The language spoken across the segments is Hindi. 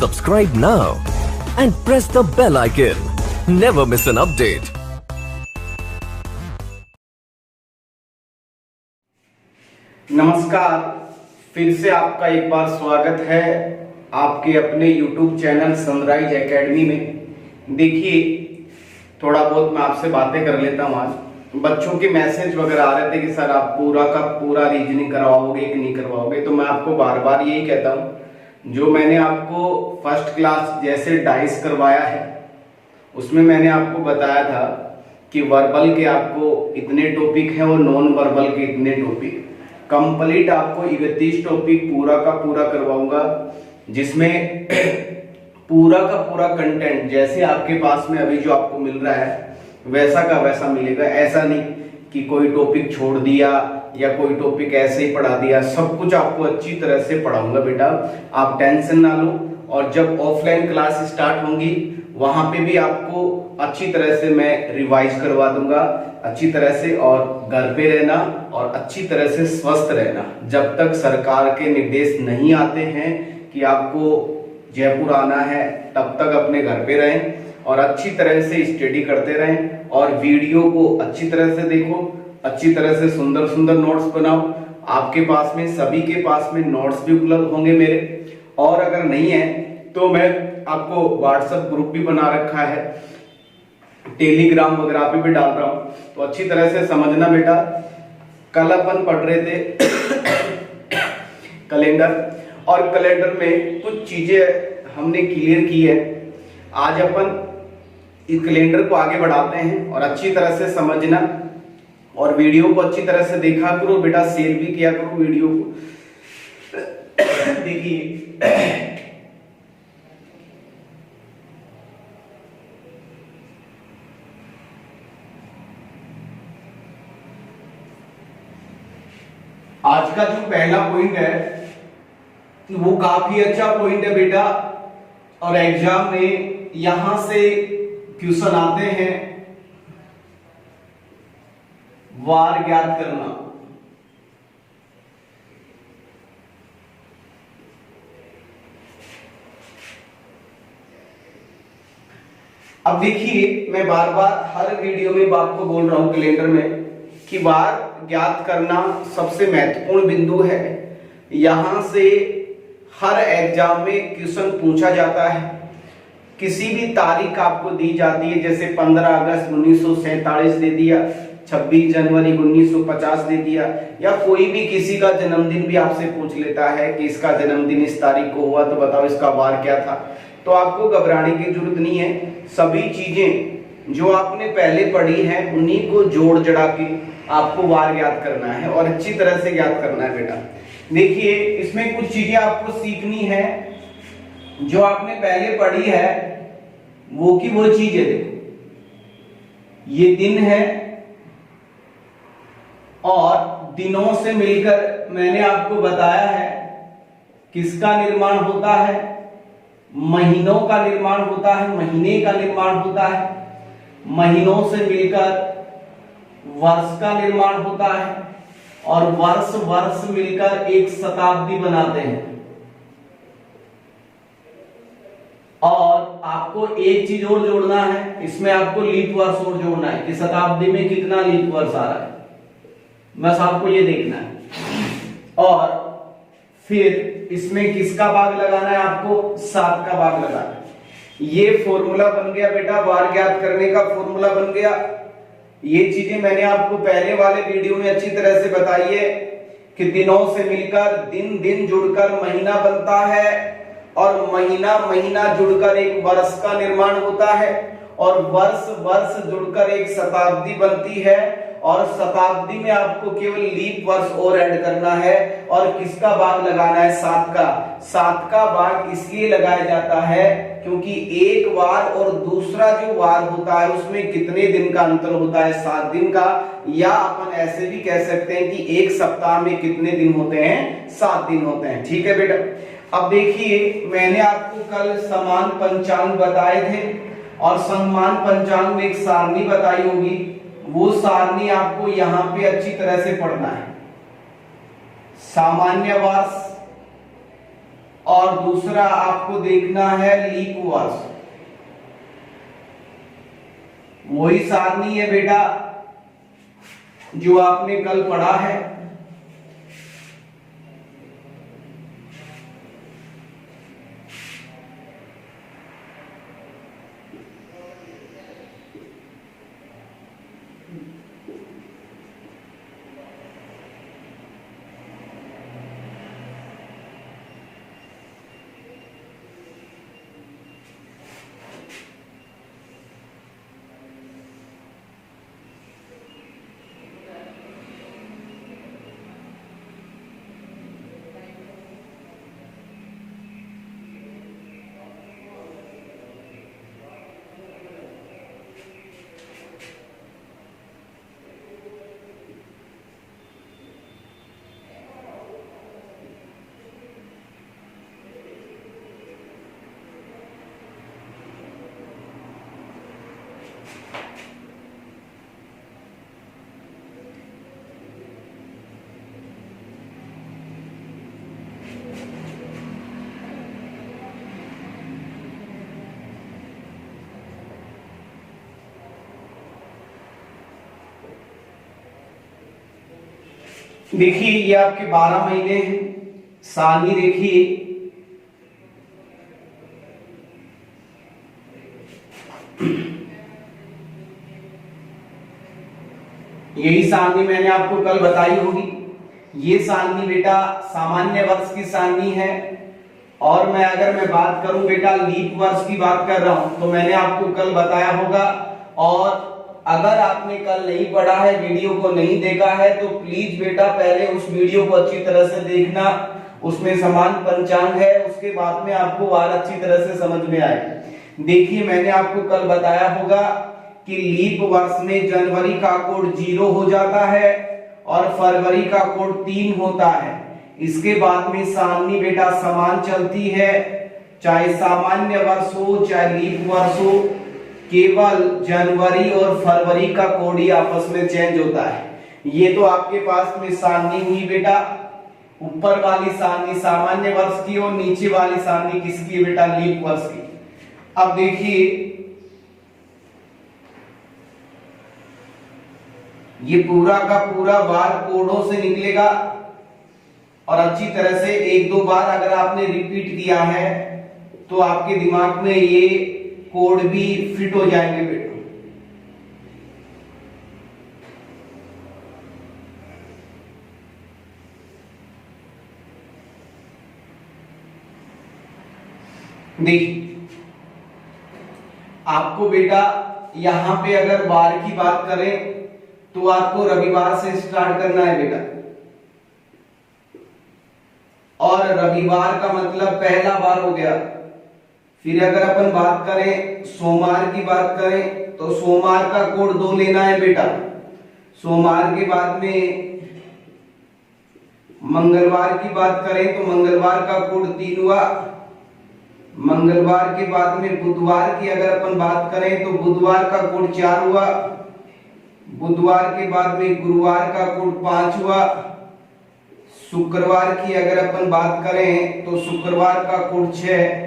Subscribe now and press the bell icon. Never miss an update. नमस्कार, फिर से आपका एक बार स्वागत है आपके अपने YouTube चैनल सनराइज एकेडमी में। देखिए, थोड़ा बहुत मैं आपसे बातें कर लेता हूँ। आज बच्चों के मैसेज वगैरह आ रहे थे कि सर आप पूरा का पूरा रीजनिंग करवाओगे कि नहीं करवाओगे, तो मैं आपको बार बार यही कहता हूँ, जो मैंने आपको फर्स्ट क्लास जैसे डाइस करवाया है उसमें मैंने आपको बताया था कि वर्बल के आपको इतने टॉपिक हैं और नॉन वर्बल के इतने टॉपिक। कंप्लीट आपको 31 टॉपिक पूरा का पूरा करवाऊंगा, जिसमें पूरा का पूरा कंटेंट जैसे आपके पास में अभी जो आपको मिल रहा है वैसा का वैसा मिलेगा। ऐसा नहीं कि कोई टॉपिक छोड़ दिया या कोई टॉपिक ऐसे ही पढ़ा दिया। सब कुछ आपको अच्छी तरह से पढ़ाऊंगा बेटा, आप टेंशन ना लो। और जब ऑफलाइन क्लास स्टार्ट होंगी वहां पे भी आपको अच्छी तरह से मैं रिवाइज करवा दूंगा अच्छी तरह से। और घर पे रहना और अच्छी तरह से स्वस्थ रहना। जब तक सरकार के निर्देश नहीं आते हैं कि आपको जयपुर आना है, तब तक अपने घर पे रहें और अच्छी तरह से स्टडी करते रहें। और वीडियो को अच्छी तरह से देखो, अच्छी तरह से सुंदर सुंदर नोट्स बनाओ। आपके पास में सभी के पास में नोट्स भी उपलब्ध होंगे मेरे। और अगर नहीं है तो मैं आपको व्हाट्सएप ग्रुप भी बना रखा है, टेलीग्राम वगैरह पे भी डाल रहा हूं, तो अच्छी तरह से समझना बेटा। कल अपन पढ़ रहे थे कैलेंडर, और कैलेंडर में कुछ चीजें हमने क्लियर की है। आज अपन इस कैलेंडर को आगे बढ़ाते हैं और अच्छी तरह से समझना और वीडियो को अच्छी तरह से देखा करो बेटा, शेयर भी किया करो वीडियो को। देखिए, आज का जो पहला पॉइंट है वो काफी अच्छा पॉइंट है बेटा, और एग्जाम में यहां से क्वेश्चन आते हैं। वार ज्ञात करना। अब देखिए, मैं बार बार हर वीडियो में बात को बोल रहा हूं कैलेंडर में कि वार ज्ञात करना सबसे महत्वपूर्ण बिंदु है। यहां से हर एग्जाम में क्वेश्चन पूछा जाता है। किसी भी तारीख आपको दी जाती है, जैसे 15 अगस्त 1947 दे दिया, 26 जनवरी 1950 दे दिया, या कोई भी किसी का जन्मदिन भी आपसे पूछ लेता है कि इसका जन्मदिन इस तारीख को हुआ, तो बताओ इसका वार क्या था। तो आपको घबराने की जरूरत नहीं है। सभी चीजें जो आपने पहले पढ़ी है उन्हीं को जोड़ जड़ा के आपको वार ज्ञात करना है और अच्छी तरह से ज्ञात करना है बेटा। देखिए, इसमें कुछ चीजें आपको सीखनी है जो आपने पहले पढ़ी है, वो की वो चीज है। देखो, ये दिन है और दिनों से मिलकर मैंने आपको बताया है किसका निर्माण होता है, महीनों का निर्माण होता है, महीने का निर्माण होता है। महीनों से मिलकर वर्ष का निर्माण होता है और वर्ष मिलकर एक शताब्दी बनाते हैं। और आपको एक चीज और जोड़ना है, इसमें आपको लीप वर्ष और जोड़ना है कि शताब्दी में कितना लीप वर्ष आ रहा है, बस आपको ये देखना है। और फिर इसमें किसका भाग लगाना है, आपको 7 का भाग लगाना है। ये फॉर्मूला बन गया बेटा, वार ज्ञात करने का फॉर्मूला बन गया। ये चीजें मैंने आपको पहले वाले वीडियो में अच्छी तरह से बताई है कि दिनों से मिलकर दिन जुड़कर महीना बनता है और महीना जुड़कर एक वर्ष का निर्माण होता है और वर्ष जुड़कर एक शताब्दी बनती है। और शताब्दी में आपको केवल लीप वर्ष और ऐड करना है। और किसका भाग लगाना है, 7 का भाग इसलिए लगाया जाता है क्योंकि एक वार और दूसरा जो वार होता है उसमें कितने दिन का अंतर होता है, 7 दिन का। या अपन ऐसे भी कह सकते हैं कि एक सप्ताह में कितने दिन होते हैं, 7 दिन होते हैं। ठीक है बेटा। अब देखिए, मैंने आपको कल समान पंचांग बताए थे और समान पंचांग में एक सारणी बताई होगी, वो सारणी आपको यहां पे अच्छी तरह से पढ़ना है। सामान्य वर्ष, और दूसरा आपको देखना है लीप वर्ष। वही सारणी है बेटा जो आपने कल पढ़ा है। देखिए ये आपके 12 महीने हैं। सारणी देखिए, यही सारणी मैंने आपको कल बताई होगी। ये सारणी बेटा सामान्य वर्ष की सारणी है। और अगर मैं बात करूं बेटा लीप वर्ष की बात कर रहा हूं तो मैंने आपको कल बताया होगा। और अगर आपने कल नहीं पढ़ा है, वीडियो को नहीं देखा है, तो प्लीज बेटा पहले उस वीडियो को अच्छी तरह से देखना। उसमें समान पंचांग है, उसके बाद में आपको वार अच्छी तरह से समझ में आए। देखिए मैंने आपको कल बताया होगा कि लीप वर्ष में जनवरी का कोड 0 हो जाता है और फरवरी का कोड 3 होता है। इसके बाद में सारणी बेटा समान चलती है, चाहे सामान्य वर्ष हो चाहे लीप वर्ष हो, केवल जनवरी और फरवरी का कोड ही आपस में चेंज होता है। ये तो आपके पास में सारणी हुई बेटा। ऊपर वाली सारणी सामान्य वर्ष की और नीचे वाली सारणी किसकी है बेटा? लीप वर्ष की। अब देखिए ये पूरा का पूरा बार कोडों से निकलेगा और अच्छी तरह से एक दो बार अगर आपने रिपीट किया है तो आपके दिमाग में ये कोड भी फिट हो जाएंगे बेटा। देखिए आपको बेटा यहां पे अगर वार की बात करें तो आपको रविवार से स्टार्ट करना है बेटा। और रविवार का मतलब पहला वार हो गया। फिर अगर अपन बात करें सोमवार की बात करें तो सोमवार का कोड 2 लेना है बेटा। सोमवार के बाद में मंगलवार की बात करें तो मंगलवार का कोड 3 हुआ। मंगलवार के बाद में बुधवार की अगर अपन बात करें तो बुधवार का कोड 4 हुआ। बुधवार के बाद में गुरुवार का कोड 5 हुआ। शुक्रवार की अगर अपन बात करें तो शुक्रवार का कोड 6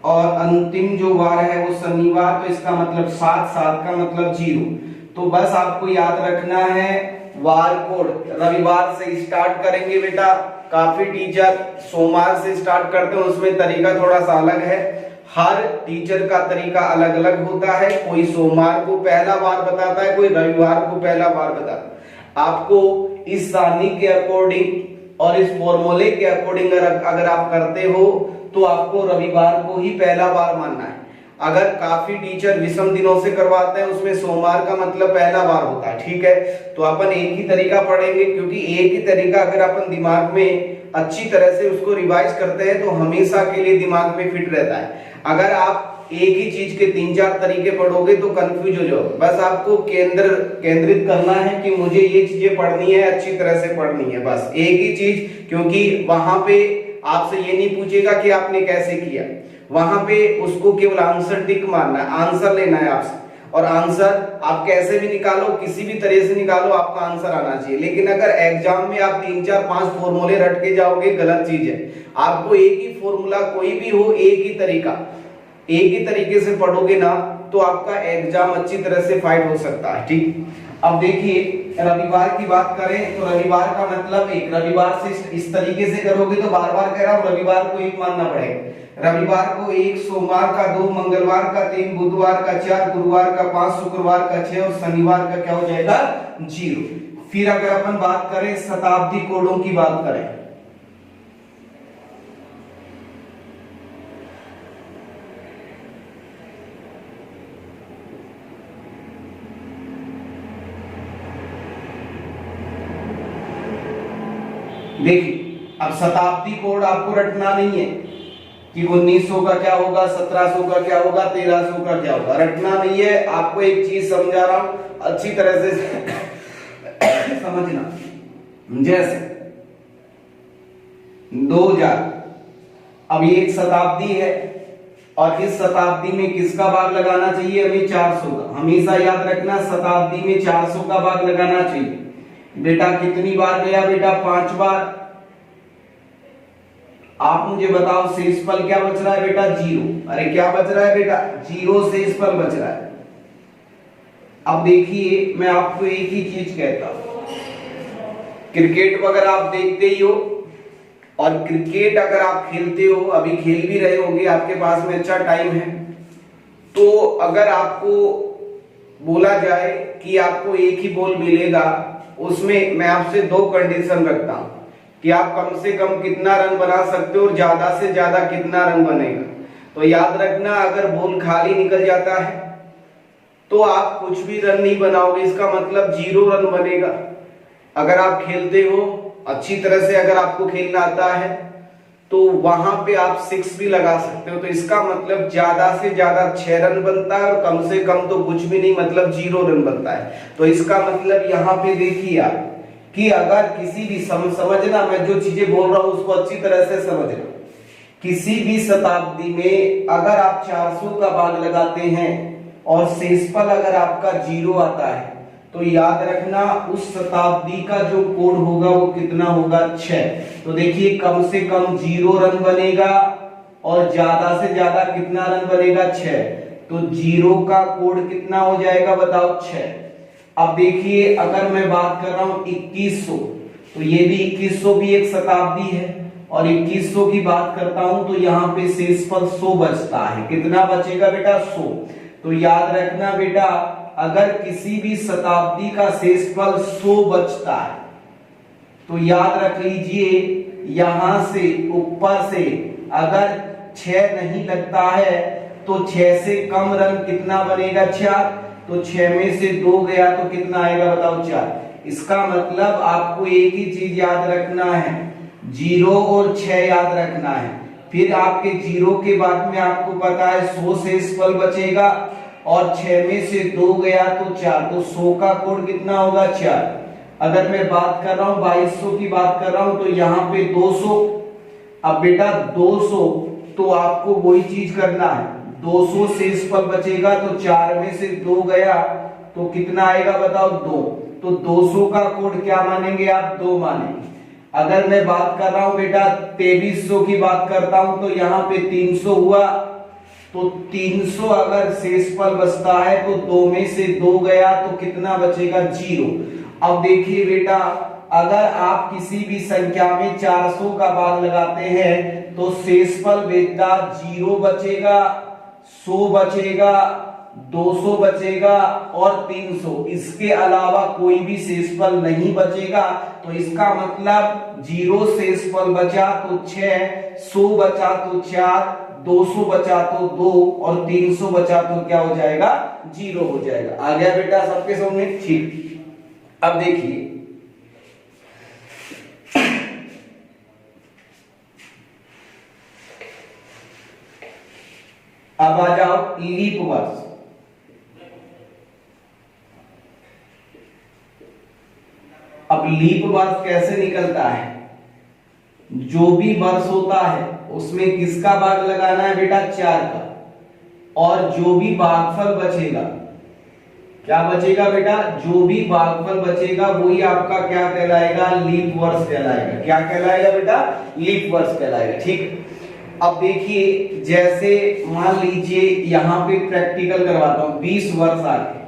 और अंतिम जो वार है वो शनिवार, तो इसका मतलब 7, 7 का मतलब 0। तो बस आपको याद रखना है वार कोड रविवार से स्टार्ट करेंगे बेटा। काफी टीचर सोमवार से स्टार्ट करते हैं, उसमें तरीका थोड़ा सा अलग है। हर टीचर का तरीका अलग अलग होता है। कोई सोमवार को पहला वार बताता है, कोई रविवार को पहला वार बताता है। आपको इस सारणी के अकॉर्डिंग और इस फॉर्मूले के अकॉर्डिंग अगर आप करते हो तो आपको रविवार को ही पहला वार मानना है। अगर काफी टीचर विषम दिनों से करवाते हैं उसमें सोमवार का मतलब पहला वार होता है, ठीक है। तो अपन एक ही तरीका पढ़ेंगे क्योंकि एक ही तरीका अगर अपन दिमाग में अच्छी तरह से उसको रिवाइज करते हैं तो हमेशा के लिए दिमाग में फिट रहता है। अगर आप एक ही चीज के 3-4 तरीके पढ़ोगे तो कंफ्यूज हो जाओगे। बस आपको केंद्रित करना है कि मुझे ये चीजें पढ़नी है, अच्छी तरह से पढ़नी है, बस एक ही चीज। क्योंकि वहां पे आपसे ये नहीं पूछेगा कि आपने कैसे किया, वहां पे उसको केवल आंसर टिक मारना है, आंसर लेना है आपसे। और आंसर आप कैसे भी निकालो, किसी भी तरह से निकालो, आपका आंसर आना चाहिए। लेकिन अगर एग्जाम में आप 3 4 5 फॉर्मूले रट के जाओगे, गलत चीज है। आपको एक ही फॉर्मूला कोई भी हो, एक ही तरीके से पढ़ोगे ना तो आपका एग्जाम अच्छी तरह से फाइट हो सकता है। ठीक, अब देखिए रविवार की बात करें तो रविवार का मतलब एक, रविवार से इस तरीके से करोगे तो बार बार कह रहा हूं रविवार को एक मानना पड़ेगा। रविवार को 1, सोमवार का 2, मंगलवार का 3, बुधवार का 4, गुरुवार का 5, शुक्रवार का 6 और शनिवार का क्या हो जाएगा 0। फिर अगर अपन बात करें शताब्दी कोडों की बात करें, देखिए अब शताब्दी कोड आपको रटना नहीं है कि 1900 का क्या होगा, 1700 का क्या होगा, 1300 का क्या होगा, रटना नहीं है। आपको एक चीज समझा रहा हूं, अच्छी तरह से समझना। जैसे 2000, अब ये एक शताब्दी है और इस शताब्दी में किसका भाग लगाना चाहिए हमें 400 का। हमेशा याद रखना शताब्दी में 400 का भाग लगाना चाहिए। बेटा कितनी बार गया बेटा 5 बार। आप मुझे बताओ शेषफल क्या बच रहा है बेटा 0। अरे क्या बच रहा है बेटा 0 शेषफल बच रहा है। अब देखिए मैं आपको एक ही चीज कहता हूं, क्रिकेट वगैरह आप देखते ही हो और क्रिकेट अगर आप खेलते हो, अभी खेल भी रहे होंगे, आपके पास में अच्छा टाइम है, तो अगर आपको बोला जाए कि आपको एक ही बॉल मिलेगा, उसमें मैं आपसे 2 कंडीशन रखता हूं कि आप कम से कम कितना रन बना सकते हो और ज्यादा से ज्यादा कितना रन बनेगा। तो याद रखना अगर बॉल खाली निकल जाता है तो आप कुछ भी रन नहीं बनाओगे, इसका मतलब 0 रन बनेगा। अगर आप खेलते हो अच्छी तरह से, अगर आपको खेलना आता है तो वहां पे आप 6 भी लगा सकते हो, तो इसका मतलब ज्यादा से ज्यादा 6 रन बनता है और कम से कम तो कुछ भी नहीं, मतलब 0 रन बनता है। तो इसका मतलब यहाँ पे देखिए आप कि अगर किसी भी समझना, मैं जो चीजें बोल रहा हूं उसको अच्छी तरह से समझना। किसी भी शताब्दी में अगर आप 400 का भाग लगाते हैं और शेषफल अगर आपका 0 आता है तो याद रखना उस शताब्दी का जो कोड होगा वो कितना होगा 6। तो देखिए कम से कम 0 रन बनेगा और ज्यादा से ज्यादा कितना रन बनेगा 6। तो 0 का कोड कितना हो जाएगा बताओ 6। अब देखिए अगर मैं बात कर रहा हूं 2100, तो ये भी 2100 भी एक शताब्दी है और 2100 की बात करता हूं तो यहाँ पे शेषफल 100 बचता है। कितना बचेगा बेटा 100। तो याद रखना बेटा अगर किसी भी शताब्दी का शेषफल 100 बचता है तो याद रख लीजिए यहां से ऊपर से अगर 6 नहीं लगता है तो 6 से कम रन कितना बनेगा 4। तो 6 में से 2 गया तो कितना आएगा बताओ 4। इसका मतलब आपको एक ही चीज याद रखना है, 0 और 6 याद रखना है। फिर आपके 0 के बाद में आपको पता है 100 शेषफल बचेगा और 6 में से 2 गया तो 4। तो 100 का कोड कितना होगा 4। अगर मैं बात कर रहा हूं 2200 की बात कर रहा हूं तो यहाँ पे 200। अब बेटा 200 तो आपको वही चीज करना है, 200 शेषफल बचेगा तो 4 में से 2 गया तो कितना आएगा बताओ 2। तो 200 का कोड क्या मानेंगे आप 2 मानेंगे। अगर मैं बात कर रहा हूं बेटा 2300 की बात करता हूं तो यहाँ पे 300 हुआ तो 300 अगर शेषफल बचता है तो 2 में से 2 गया तो कितना बचेगा 0। अब देखिए बेटा अगर आप किसी भी संख्या में 400 का भाग लगाते हैं तो शेषफल बेटा 0 बचेगा, 100 बचेगा, 200 बचेगा और 300। इसके अलावा कोई भी शेषफल नहीं बचेगा। तो इसका मतलब 0 शेषफल बचा तो 6, 100 बचा तो 4, 200 बचा तो 2 और 300 बचा तो क्या हो जाएगा 0 हो जाएगा। आ गया बेटा सबके सामने। ठीक, अब देखिए अब आ जाओ लीप वर्ष। अब लीप वर्ष कैसे निकलता है, जो भी वर्ष होता है उसमें किसका भाग लगाना है बेटा 4 का, और जो भी भागफल बचेगा क्या बचेगा बेटा, जो भी भागफल बचेगा वही आपका क्या कहलाएगा, लीप वर्ष कहलाएगा। क्या कहलाएगा बेटा, लीप वर्ष कहलाएगा। ठीक, अब देखिए जैसे मान लीजिए यहां पे प्रैक्टिकल करवाता हूं, 20 वर्ष आगे।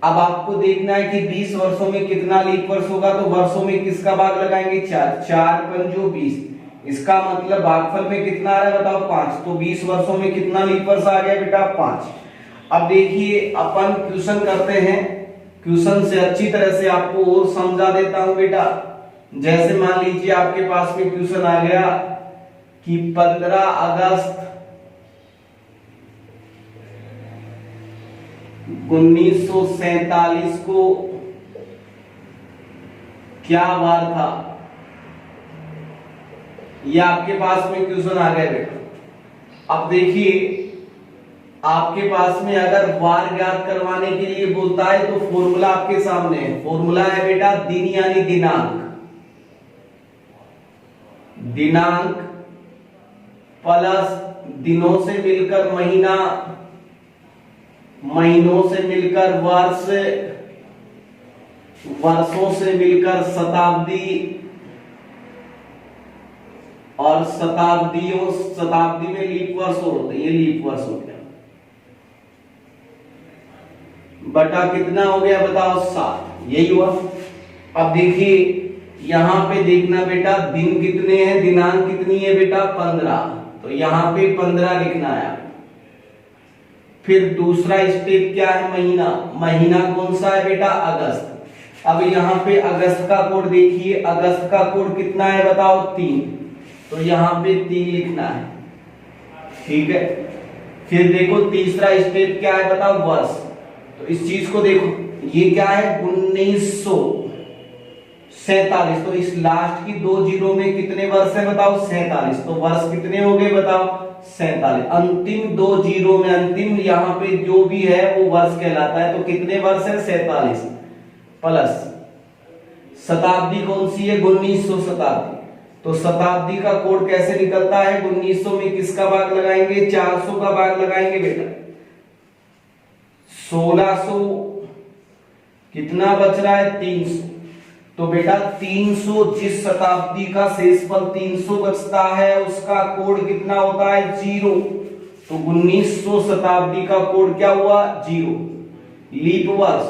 अब आपको देखना है कि 20 वर्षों में कितना लीप वर्ष होगा, तो वर्षों में किसका भाग लगाएंगे, 4, 4 पंजो 20। इसका मतलब भागफल में कितना आ रहा है बताओ, 5। तो 20 वर्षों में कितना लीप वर्ष आ गया बेटा, 5। अब देखिए अपन क्वेश्चन करते हैं, क्वेश्चन से अच्छी तरह से आपको और समझा देता हूं बेटा। जैसे मान लीजिए आपके पास में क्वेश्चन आ गया कि 15 अगस्त 1947 को क्या वार था, ये आपके पास में क्वेश्चन आ गया बेटा। अब देखिए आपके पास में अगर वार ज्ञात करवाने के लिए बोलता है तो फॉर्मूला आपके सामने है। फॉर्मूला है बेटा दिन यानी दिनांक, दिनांक प्लस दिनों से मिलकर महीना, महीनों से मिलकर वर्ष, वर्षों से मिलकर शताब्दी, और शताब्दियों, शताब्दी में लीप वर्ष होते हैं, ये लीप वर्ष हो गया। बटा कितना हो गया बताओ, 7, यही हुआ। अब देखिए यहां पे देखना बेटा दिन कितने हैं, दिनांक कितनी है बेटा, 15। तो यहां पे 15 लिखना है। फिर दूसरा स्टेप क्या है, महीना, महीना कौन सा है बेटा, अगस्त। अब यहां पे अगस्त का कोड देखिए, अगस्त का कोड कितना है बताओ, 3। तो यहां पे 3 लिखना है, ठीक है। फिर देखो तीसरा स्टेप क्या है बताओ, वर्ष। तो इस चीज को देखो, ये क्या है 1947। तो इस लास्ट की 2 जीरो में कितने वर्ष है बताओ, 47। तो वर्ष कितने हो गए बताओ, 47। अंतिम 2 जीरो में अंतिम यहाँ पे जो भी है वो वर्ष कहलाता है। तो कितने वर्ष है, 47 प्लस शताब्दी कौन सी है, 1900 शताब्दी। तो शताब्दी का कोड कैसे निकलता है, 1900 में किसका भाग लगाएंगे, 400 का भाग लगाएंगे बेटा। 1600 कितना बच रहा है, 300। तो बेटा 300, जिस शताब्दी का शेषफल 300 बचता है उसका कोड कितना होता है, 0। तो 1900 शताब्दी का कोड क्या हुआ, 0। लीप वर्ष,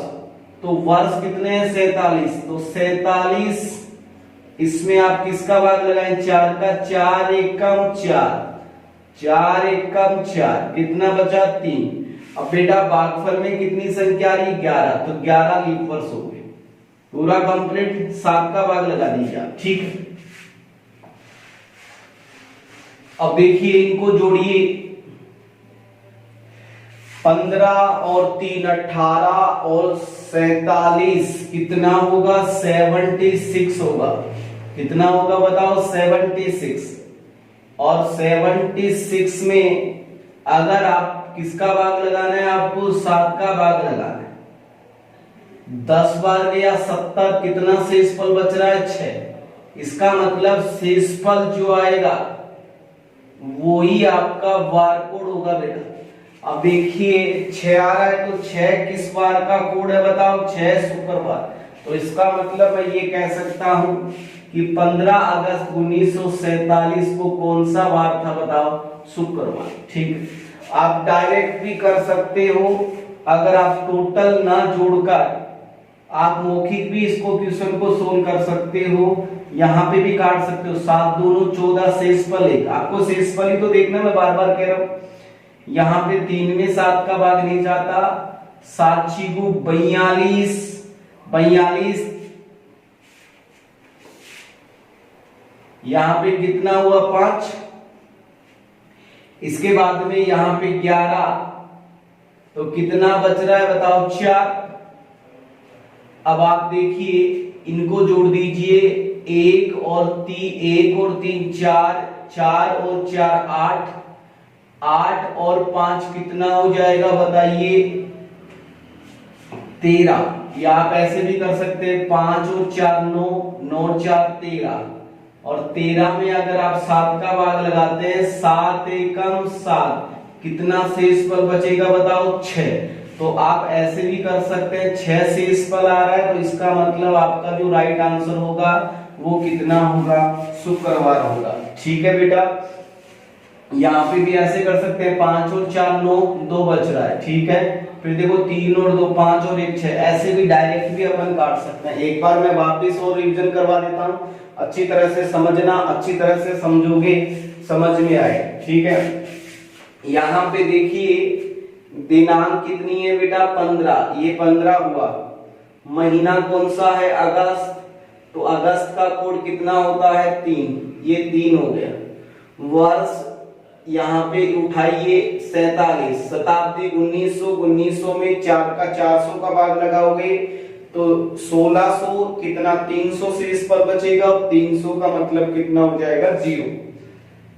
तो वर्ष कितने हैं, 47। तो 47, इसमें आप किसका भाग लगाएं, 4 का, 4 एकम 4, 4 एकम 4, कितना बचा, 3। अब बेटा भागफल में कितनी संख्या आ रही, 11। तो 11 लीप वर्ष हो गए, पूरा कंप्लीट। 7 का भाग लगा दीजिए आप, ठीक है। अब देखिए इनको जोड़िए, 15 और 3 18 और 47 कितना होगा, 76 होगा। कितना होगा बताओ, 76। और 76 में अगर आप किसका भाग लगाना है, आपको 7 का भाग लगाना है। 10 बार गया 70, कितना शेषफल बच रहा है, 6। इसका मतलब शेषफल जो आएगा वही आपका बार कोड होगा बेटा। अब देखिए 6 आ रहा है, तो 6 किस बार का कोड है बताओ, 6 शुक्रवार। तो इसका मतलब मैं ये कह सकता हूं कि 15 अगस्त 1947 को कौन सा वार था बताओ, शुक्रवार, ठीक। आप डायरेक्ट भी कर सकते हो, अगर आप टोटल ना जोड़कर आप मौखिक भी इसको क्वेश्चन को सोल्व कर सकते हो, यहां पे भी काट सकते हो। 7 दूनी 14, शेषफल 1। आपको शेषफल ही तो देखना, मैं बार बार कह रहा हूं। यहां पे 3 में 7 का भाग नहीं जाता, 7 छिगु 42, 42। यहां पे कितना हुआ, 5। इसके बाद में यहां पे 11, तो कितना बच रहा है बताओ, 4। अब आप देखिए इनको जोड़ दीजिए, 1 और 3 4, 4 और 4 8, 8 और 5 कितना हो जाएगा बताइए, 13। या आप ऐसे भी कर सकते हैं, 5 और 4 9, 9 और 4 13। और 13 में अगर आप 7 का भाग लगाते हैं, 7 एकम 7, कितना शेषफल बचेगा बताओ, 6। तो आप ऐसे भी कर सकते हैं, 6 शेषफल आ रहा है तो इसका मतलब आपका जो राइट आंसर होगा वो कितना होगा, शुक्रवार होगा। ठीक है बेटा, यहाँ पे भी ऐसे कर सकते हैं, 5 और 4 9, 2 बच रहा है। ठीक है, फिर देखो 3 और 2 5 और 1 6, ऐसे भी डायरेक्ट भी अपन काट सकते हैं। एक बार मैं वापस और रिवीजन करवा देता हूँ, अच्छी तरह से समझना, अच्छी तरह से समझोगे समझ में आए। ठीक है, यहाँ पे देखिए दिनांक कितनी है बेटा, 15, ये 15 हुआ। महीना कौन सा है, अगस्त, तो अगस्त का कोड कितना होता है, 3, ये 3 हो गया। वर्ष यहाँ पे उठाइए 47, शताब्दी 1900, 1900 में 4 का 400 का भाग लगाओगे तो 1600, कितना 300 से इस पर बचेगा, 300 का मतलब कितना हो जाएगा, 0।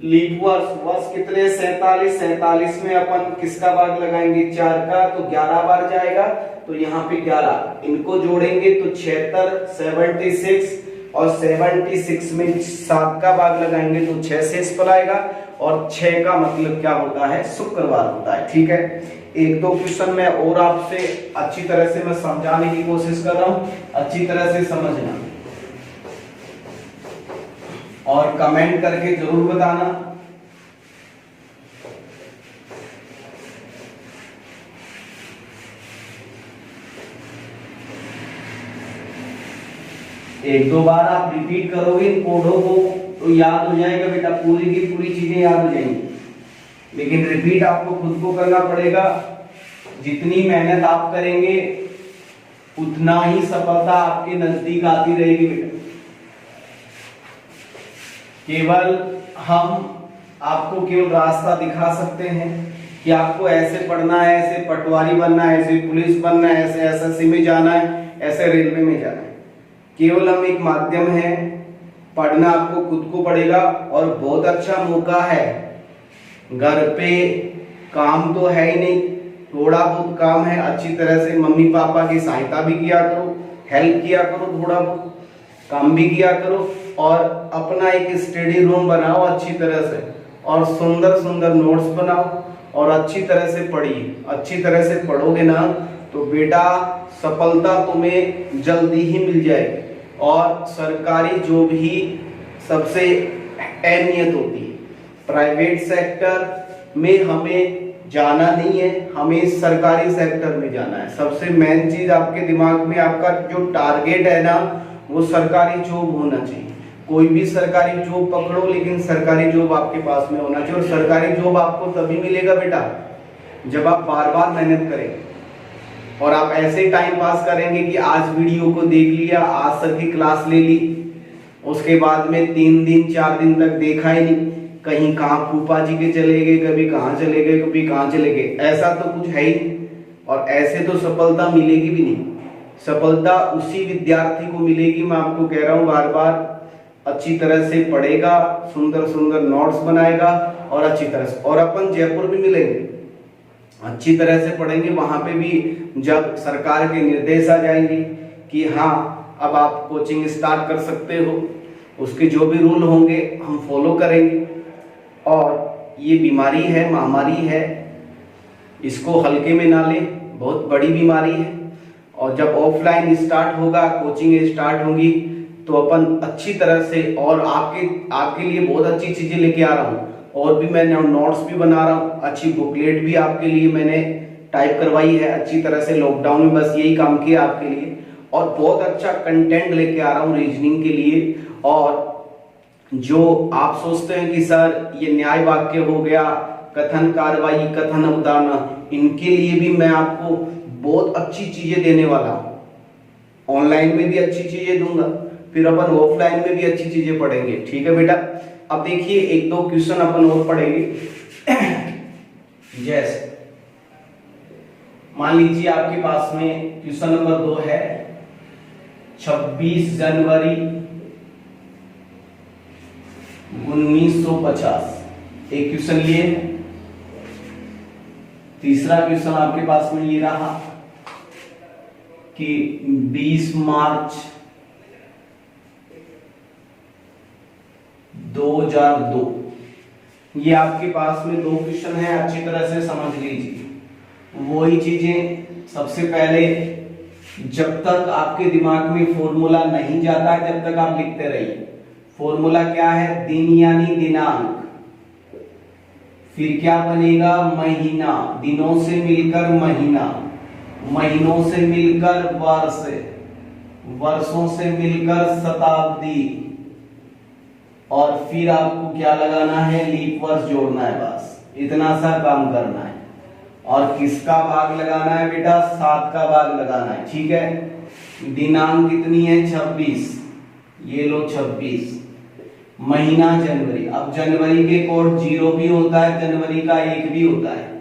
लीप वर्ष, वर्ष कितने, 47, 47 में अपन किसका भाग लगाएंगे, 4 का, तो 11 बार जाएगा, तो यहाँ पे 11, इनको जोड़ेंगे तो 76, 76 और 76 में 7 का भाग लगाएंगे तो 6 शेषफल आएगा, और 6 का मतलब क्या होता है, शुक्रवार होता है। ठीक है, एक दो क्वेश्चन में और आपसे अच्छी तरह से मैं समझाने की कोशिश कर रहा हूं, अच्छी तरह से समझना और कमेंट करके जरूर बताना। एक दो बार आप रिपीट करोगे इन कोडों को तो याद हो जाएगा बेटा, पूरी की पूरी चीजें याद हो जाएंगी, लेकिन रिपीट आपको खुद को करना पड़ेगा। जितनी मेहनत आप करेंगे उतना ही सफलता आपके नजदीक आती रहेगी बेटा। केवल हम आपको केवल रास्ता दिखा सकते हैं कि आपको ऐसे पढ़ना है, ऐसे पटवारी बनना है, ऐसे पुलिस बनना है, ऐसे एसएससी में जाना है, ऐसे रेलवे में जाना है। केवल हम एक माध्यम है, पढ़ना आपको खुद को पड़ेगा। और बहुत अच्छा मौका है, घर पे काम तो है ही नहीं, थोड़ा बहुत काम है, अच्छी तरह से मम्मी पापा की सहायता भी किया करो, हेल्प किया करो, थोड़ा बहुत काम भी किया करो, और अपना एक स्टडी रूम बनाओ अच्छी तरह से, और सुंदर सुंदर नोट्स बनाओ और अच्छी तरह से पढ़िए। अच्छी तरह से पढ़ोगे ना तो बेटा सफलता तुम्हें जल्दी ही मिल जाएगी। और सरकारी जॉब ही सबसे अहमियत होती है, प्राइवेट सेक्टर में हमें जाना नहीं है, हमें सरकारी सेक्टर में जाना है। सबसे मेन चीज आपके दिमाग में, आपका जो टारगेट है ना वो सरकारी जॉब होना चाहिए। कोई भी सरकारी जॉब पकड़ो, लेकिन सरकारी जॉब आपके पास में होना चाहिए। और सरकारी जॉब आपको तभी मिलेगा बेटा जब आप बार बार मेहनत करेंगे, और आप ऐसे टाइम पास करेंगे कि आज वीडियो को देख लिया, आज सर की क्लास ले ली, उसके बाद में 3 दिन 4 दिन तक देखा ही नहीं, कहीं कहाँ फूफा जी के चले गए, कभी कहाँ चले गए, कभी कहाँ चले गए, ऐसा तो कुछ है ही नहीं। और ऐसे तो सफलता मिलेगी भी नहीं। सफलता उसी विद्यार्थी को मिलेगी, मैं आपको कह रहा हूँ बार बार, अच्छी तरह से पढ़ेगा, सुंदर सुंदर नोट्स बनाएगा और अच्छी तरह से। और अपन जयपुर भी मिलेंगे, अच्छी तरह से पढ़ेंगे, वहां पे भी जब सरकार के निर्देश आ जाएंगे कि हाँ अब आप कोचिंग स्टार्ट कर सकते हो, उसके जो भी रूल होंगे हम फॉलो करेंगे। और ये बीमारी है, महामारी है, इसको हल्के में ना ले, बहुत बड़ी बीमारी है। और जब ऑफलाइन स्टार्ट होगा, कोचिंग स्टार्ट होगी, तो अपन अच्छी तरह से, और आपके लिए बहुत अच्छी चीजें लेके आ रहा हूँ, और भी मैंने नोट्स भी बना रहा हूँ, अच्छी बुकलेट भी आपके लिए मैंने टाइप करवाई है अच्छी तरह से। लॉकडाउन में बस यही काम किया आपके लिए, और बहुत अच्छा कंटेंट लेके आ रहा हूँ रीजनिंग के लिए। और जो आप सोचते हैं कि सर ये न्याय वाक्य हो गया, कथन कार्रवाई, कथन अवधारणा, इनके लिए भी मैं आपको बहुत अच्छी चीजें देने वाला हूँ। ऑनलाइन में भी अच्छी चीजें दूंगा, फिर अपन ऑफलाइन में भी अच्छी चीजें पढ़ेंगे। ठीक है बेटा, अब देखिए एक दो क्वेश्चन अपन और पढ़ेंगे। जैसे मान लीजिए आपके पास में क्वेश्चन नंबर 2 है, 26 जनवरी 1950, एक क्वेश्चन ये है। तीसरा क्वेश्चन आपके पास में ये रहा कि 20 मार्च 2002। ये आपके पास में 2 क्वेश्चन है, अच्छी तरह से समझ लीजिए। वही चीजें सबसे पहले, जब तक आपके दिमाग में फॉर्मूला नहीं जाता है जब तक आप लिखते रहिए। फॉर्मूला क्या है? दिन यानी दिनांक, फिर क्या बनेगा? महीना, दिनों से मिलकर महीना, महीनों से मिलकर वर्ष, वर्षों से मिलकर शताब्दी, और फिर आपको क्या लगाना है? लीप वर्ष जोड़ना है। बस इतना सा काम करना है। और किसका भाग लगाना है बेटा? 7 का भाग लगाना है। ठीक है। दिनांक कितनी है? 26। ये लो 26। महीना जनवरी। अब जनवरी के कोड 0 भी होता है, जनवरी का 1 भी होता है।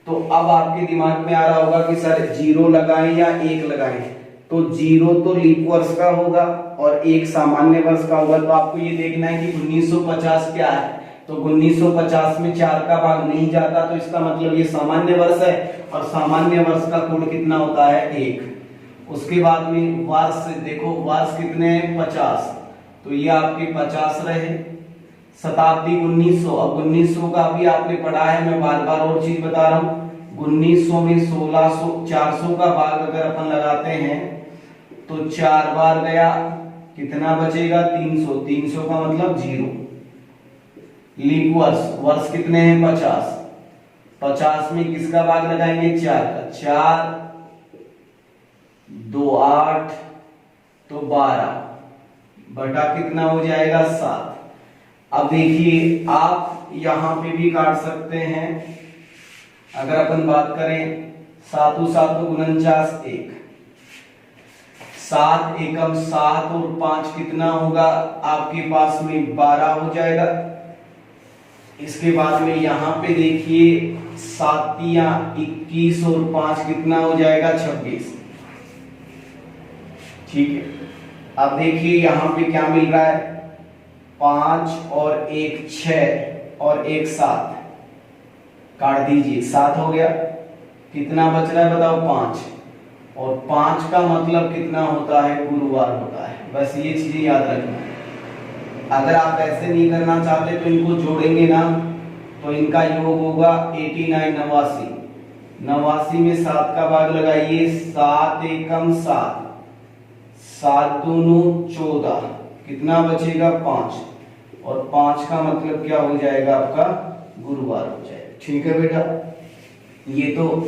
तो अब आपके दिमाग में आ रहा होगा कि सर 0 लगाएं या 1 लगाएं। तो 0 तो लीप वर्ष का होगा और 1 सामान्य वर्ष का होगा। तो आपको ये देखना है कि 1950 क्या है। तो 1950 में 4 का भाग नहीं जाता, तो इसका मतलब ये सामान्य वर्ष है, और सामान्य वर्ष का कोड कितना होता है? 1। उसके बाद में वर्ष, देखो वर्ष कितने हैं? 50, तो ये आपके 50 रहे। शताब्दी 1900। अब 1900 का भी आपने पढ़ा है, मैं बार बार और चीज बता रहा हूं। 1900 में 1600, 400 का भाग अगर अपन लगाते हैं तो 4 बार गया, कितना बचेगा? 300। 300 का मतलब 0। लीप वर्ष, वर्ष कितने हैं? 50। 50 में किसका भाग लगाएंगे? 4 का। 4 2 8, तो 12 बटा कितना हो जाएगा? 7। अब देखिए आप यहां पे भी काट सकते हैं। अगर अपन बात करें 7 7 49 1, 7 एकम 7 और 5 कितना होगा आपके पास में? 12 हो जाएगा। इसके बाद में यहां पे देखिए 7 या 21 और 5 कितना हो जाएगा? 26। ठीक है। अब देखिए यहां पे क्या मिल रहा है? 5 और 1 6 और 1 7, काट दीजिए। 7 हो गया, कितना बच रहा है बताओ? 5। और 5 का मतलब कितना होता है? गुरुवार होता है। बस ये चीजें याद रखना है। अगर आप ऐसे नहीं करना चाहते तो इनको जोड़ेंगे ना, तो इनका योग होगा 89 89। 89 में 7 का भाग लगाइए। 7 एकम 7, 7 दूनी 14, कितना बचेगा? 5। और 5 का मतलब क्या हो जाएगा आपका? गुरुवार हो जाएगा। ठीक है बेटा, ये तो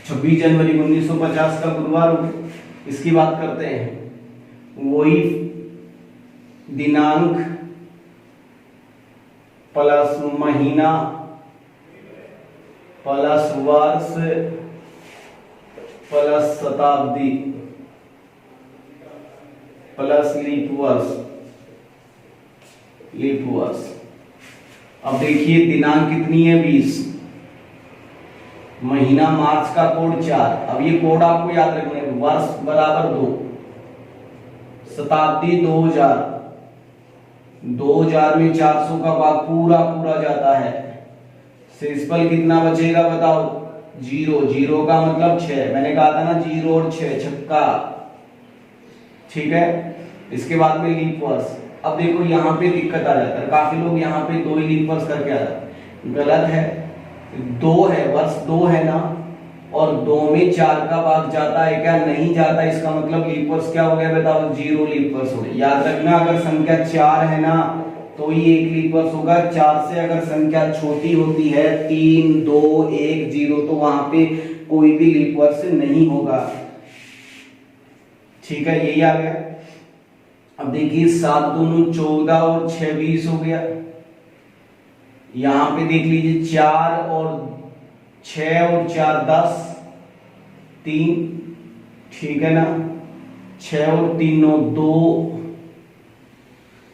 26 जनवरी 1950 का गुरुवार हो गया। इसकी बात करते हैं। वही दिनांक प्लस महीना प्लस वर्ष प्लस शताब्दी प्लस लीप वर्ष, लीप वर्ष। अब देखिए दिनांक कितनी है? 20। महीना मार्च का कोड 4। अब ये कोड आपको याद रखना है। वर्ष बराबर 2, शताब्दी 2000, 2000 में 400 का भाग पूरा पूरा जाता है। शेषफल कितना बचेगा बताओ? 0। 0 का मतलब 6। मैंने कहा था ना 0 और 6 छक्का। ठीक है। इसके बाद में लीप वर्ष। अब देखो यहाँ पे दिक्कत आ जाता है, काफी लोग यहाँ पे 2 ही लीप वर्ष करके आ जाते हैं। गलत है। 2 है, वर्ष 2 है ना, और 2 में 4 का भाग जाता है क्या? नहीं जाता। इसका मतलब लीप वर्ष क्या हो गया बताओ? 0 लीप वर्ष हो गया। याद रखना, अगर संख्या 4 है ना तो ही 1 लीप वर्ष होगा। 4 से अगर संख्या छोटी होती है, 3 2 1 0, तो वहां पे कोई भी लीप वर्ष नहीं होगा। ठीक है, यही आ गया। अब देखिए 7 दूनी 14 और 6 20 हो गया। यहां पे देख लीजिए 4 और 6 और 4 10, 3। ठीक है ना। 6 और 3 9 2,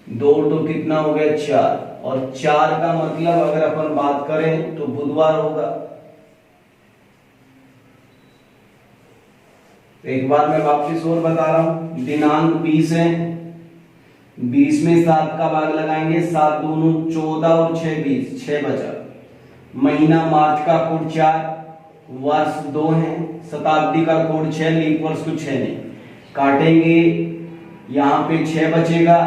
2 तो कितना हो गया? 4। और 4 का मतलब अगर अपन बात करें तो बुधवार होगा। एक बार मैं वापस और बता रहा हूं। दिनांक 20 है, 20 में 7 का भाग लगाएंगे। 7 दूनी 14 और 6 20, 6 बचा। महीना मार्च का कोड 4, वर्ष 2 है, शताब्दी का कोड 6, लीप वर्ष को 6 नहीं काटेंगे। यहां पे 6 बचेगा।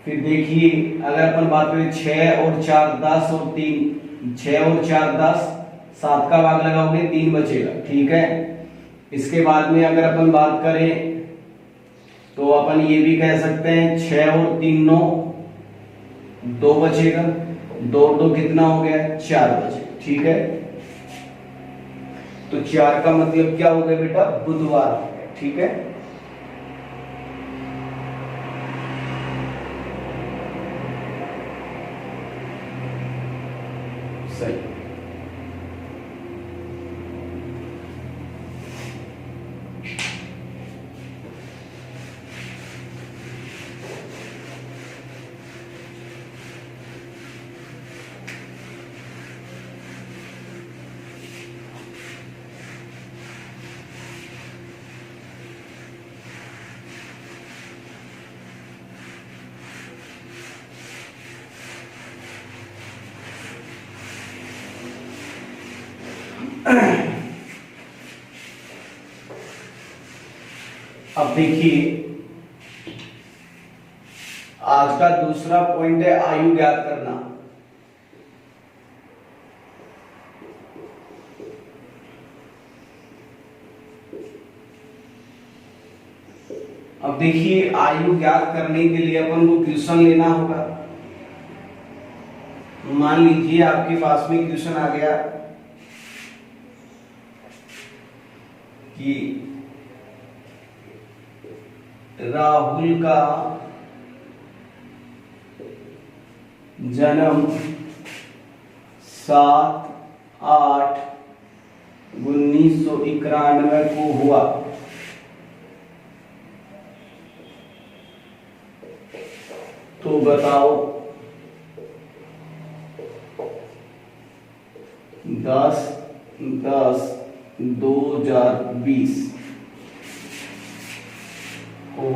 फिर देखिए अगर अपन बात करें 6 और 4 10 और 3, 6 और 4 10, 7 का भाग लगाओगे 3 बचेगा, ठीक है। इसके बाद में अगर अपन बात करें तो अपन ये भी कह सकते हैं 6 और 3 9, 2 बचेगा, 2 2 कितना हो गया, 4 बचे, ठीक है। तो 4 का मतलब क्या हो गया बेटा, बुधवार हो गया, ठीक है। सही। अब देखिए आज का दूसरा पॉइंट है आयु ज्ञात करना। अब देखिए आयु ज्ञात करने के लिए अपन को क्वेश्चन लेना होगा। मान लीजिए आपके पास में क्वेश्चन आ गया कि राहुल का जन्म 7/8/1991 को हुआ। तो बताओ 10/10/2020 को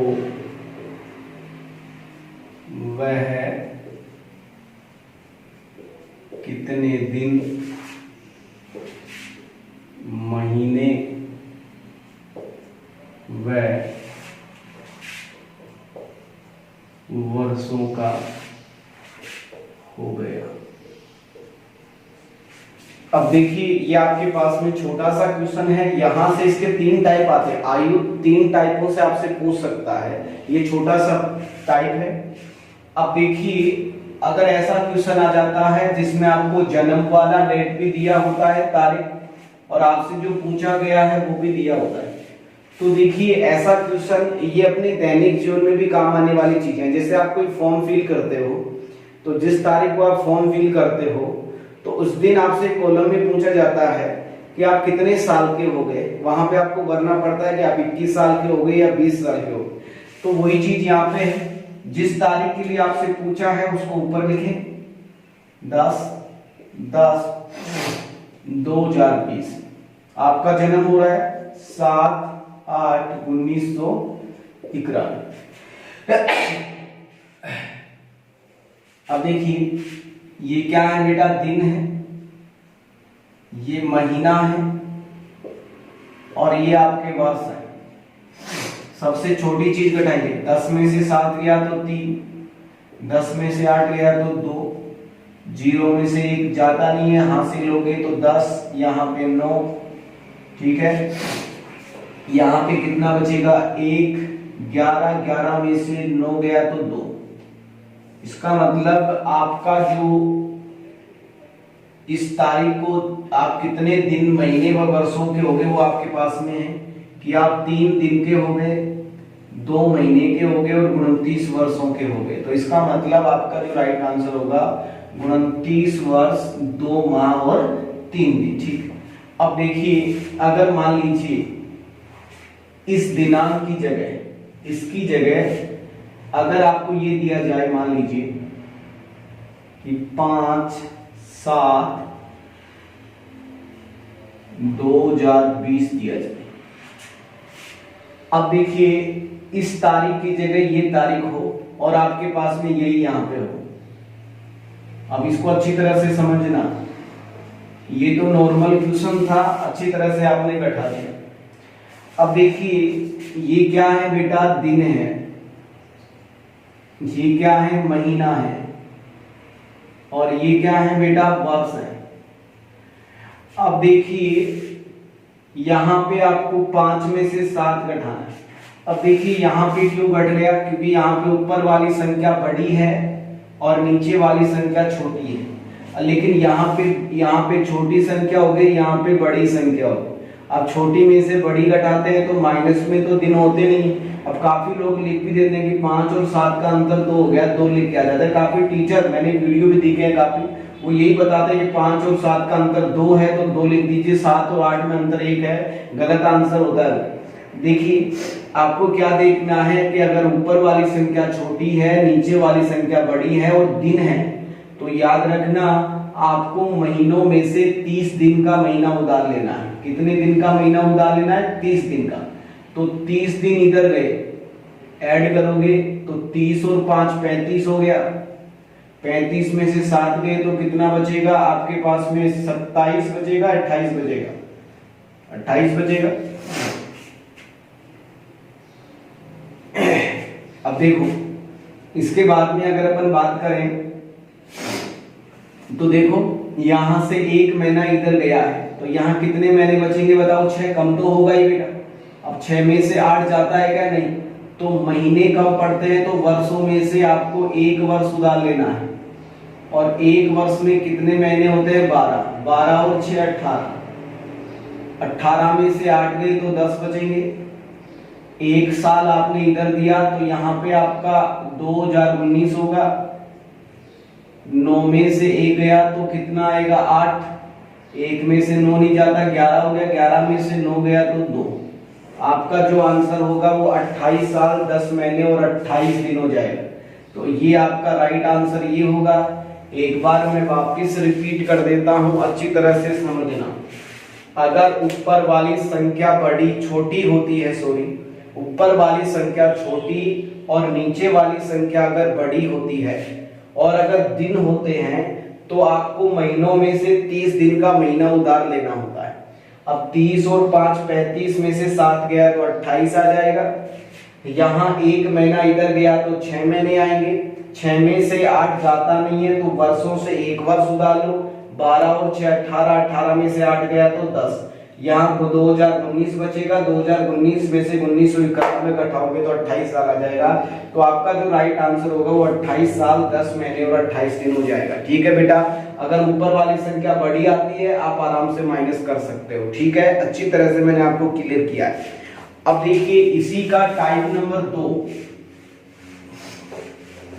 वह कितने दिन, महीने व वर्षों का हो गया। अब देखिए ये आपके पास में छोटा सा क्वेश्चन है, यहां से इसके 3 टाइप आते हैं। आयु 3 टाइपों से आपसे पूछ सकता है, ये छोटा सा टाइप है। अब देखिए अगर ऐसा क्वेश्चन आ जाता है जिसमें आपको जन्म वाला डेट भी दिया होता है, तारीख, और आपसे जो पूछा गया है वो भी दिया होता है, तो देखिए ऐसा क्वेश्चन ये अपने दैनिक जीवन में भी काम आने वाली चीजें हैं। जैसे आप कोई फॉर्म फिल करते हो तो जिस तारीख को आप फॉर्म फिल करते हो तो उस दिन आपसे कॉलम में पूछा जाता है कि आप कितने साल के हो गए, वहां पे आपको भरना पड़ता है कि आप 21 साल के हो गए या 20 साल के हो गए। तो वही चीज यहाँ पे है, जिस तारीख के लिए आपसे पूछा है उसको ऊपर लिखें 10/10/2020। आपका जन्म हो रहा है 7/8/1991। अब देखिए ये क्या है बेटा, दिन है, ये महीना है और ये आपके वर्ष है। सबसे छोटी चीज घटाइए, 10 में से 7 गया तो 3, 10 में से 8 गया तो 2, 0 में से 1 जाता नहीं है, हासिल हो गए तो 10, यहाँ पे 9, ठीक है। यहाँ पे कितना बचेगा 1, 11, 11 में से 9 गया तो 2। इसका मतलब आपका जो इस तारीख को आप कितने दिन, महीने व वर्षों के हो गए वो आपके पास में है कि आप 3 दिन के हो गए, 2 महीने के हो गए और 29 वर्षों के हो गए। तो इसका मतलब आपका जो राइट आंसर होगा 29 वर्ष 2 माह और 3 दिन, ठीक। अब देखिए अगर मान लीजिए इस दिनांक की जगह, इसकी जगह अगर आपको ये दिया जाए, मान लीजिए कि 5/7/2020 दिया जाए। अब देखिए इस तारीख की जगह ये तारीख हो और आपके पास में यही यहां पे हो। अब इसको अच्छी तरह से समझना, ये तो नॉर्मल क्वेश्चन था, अच्छी तरह से आपने बैठा दिया। अब देखिए ये क्या है बेटा, दिन है, ये क्या है, महीना है, और ये क्या है बेटा, वर्ष है। अब देखिए यहाँ पे आपको 5 में से 7 घटाना है। अब देखिए यहाँ पे क्यों घट गया, क्योंकि यहाँ पे ऊपर वाली संख्या बड़ी है और नीचे वाली संख्या छोटी है, लेकिन यहाँ पे छोटी संख्या हो गई, यहाँ पे बड़ी संख्या हो गई। अब छोटी में से बड़ी घटाते हैं तो माइनस में तो दिन होते नहीं। अब काफी लोग लिख भी देते हैं कि 5 और 7 का अंतर 2 हो गया, 2 लिख के आ जाता है। काफी टीचर, मैंने वीडियो भी देखे हैं काफी, वो यही बताते हैं कि 5 और 7 का अंतर 2 है तो 2 लिख दीजिए, 7 और 8 में अंतर 1 है, गलत आंसर होता है। देखिए आपको क्या देखना है कि अगर ऊपर वाली संख्या छोटी है, नीचे वाली संख्या बड़ी है और दिन है, तो याद रखना आपको महीनों में से 30 दिन का महीना उधार लेना है। कितने दिन का महीना उधार लेना है? 30 दिन का। तो 30 दिन इधर गए, ऐड करोगे तो 30 और 5 35 हो गया, 35 में से 7 गए तो कितना बचेगा आपके पास में? 27 बचेगा, 28 बचेगा, 28 बचेगा। अब देखो इसके बाद में अगर अपन बात करें तो देखो यहां से 1 महीना इधर गया है, तो यहां कितने महीने बचेंगे बताओ? 6, कम तो होगा ही बेटा। अब 6 में से 8 जाता है क्या? नहीं। तो महीने कब पड़ते हैं? तो वर्षों में से आपको 1 वर्ष उधार लेना है, और 1 वर्ष में कितने महीने होते हैं? 12, 12 और 6 18, 18 में से 8 गए तो 10 बचेंगे। 1 साल आपने इधर दिया तो यहाँ पे आपका 2019 होगा, 9 में से 1 गया तो कितना आएगा? 8, 1 में से 9 नहीं जाता, 11 हो गया, 11 में से 9 गया तो 2। आपका जो आंसर होगा वो 28 साल 10 महीने और 28 दिन हो जाएगा। तो ये आपका राइट आंसर ये होगा। एक बार मैं वापस रिपीट कर देता हूं, अच्छी तरह से समझना। अगर ऊपर वाली संख्या बड़ी छोटी होती है, ऊपर वाली संख्या छोटी और नीचे वाली संख्या अगर बड़ी होती है और अगर दिन होते हैं तो आपको महीनों में से 30 दिन का महीना उधार लेना होता है। अब 30 और 5 35 में से 7 गया तो 28 आ जाएगा। यहाँ 1 महीना इधर गया तो 6 महीने आएंगे, 6 में से 8 जाता नहीं है तो वर्षों से 1 वर्ष उधार लो, 12 और 6 18, 18 में से 8 गया तो 10। यहाँ को 2019 बचेगा, 2019 में से 1991 घटाओगे तो 28 साल आ जाएगा। तो आपका जो राइट आंसर होगा वो 28 साल 10 महीने और 28 दिन हो जाएगा। ठीक है बेटा, अगर ऊपर वाली संख्या बड़ी आती है आप आराम से माइनस कर सकते हो। ठीक है, अच्छी तरह से मैंने आपको क्लियर किया है। अब देखिए इसी का टाइप नंबर 2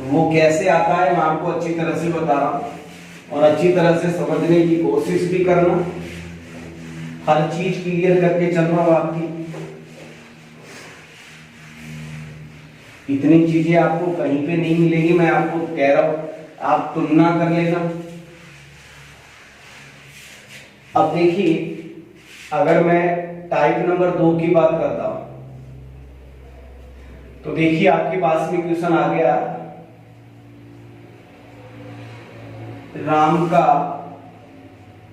वो कैसे आता है मैं आपको अच्छी तरह से बता रहा हूं, और अच्छी तरह से समझने की कोशिश भी करना, हर चीज क्लियर करके चलना हो आपकी। इतनी चीजें आपको कहीं पे नहीं मिलेगी, मैं आपको कह रहा हूं, आप तुलना कर लेना। अब देखिए अगर मैं टाइप नंबर 2 की बात करता हूं तो देखिए आपके पास में क्वेश्चन आ गया, राम का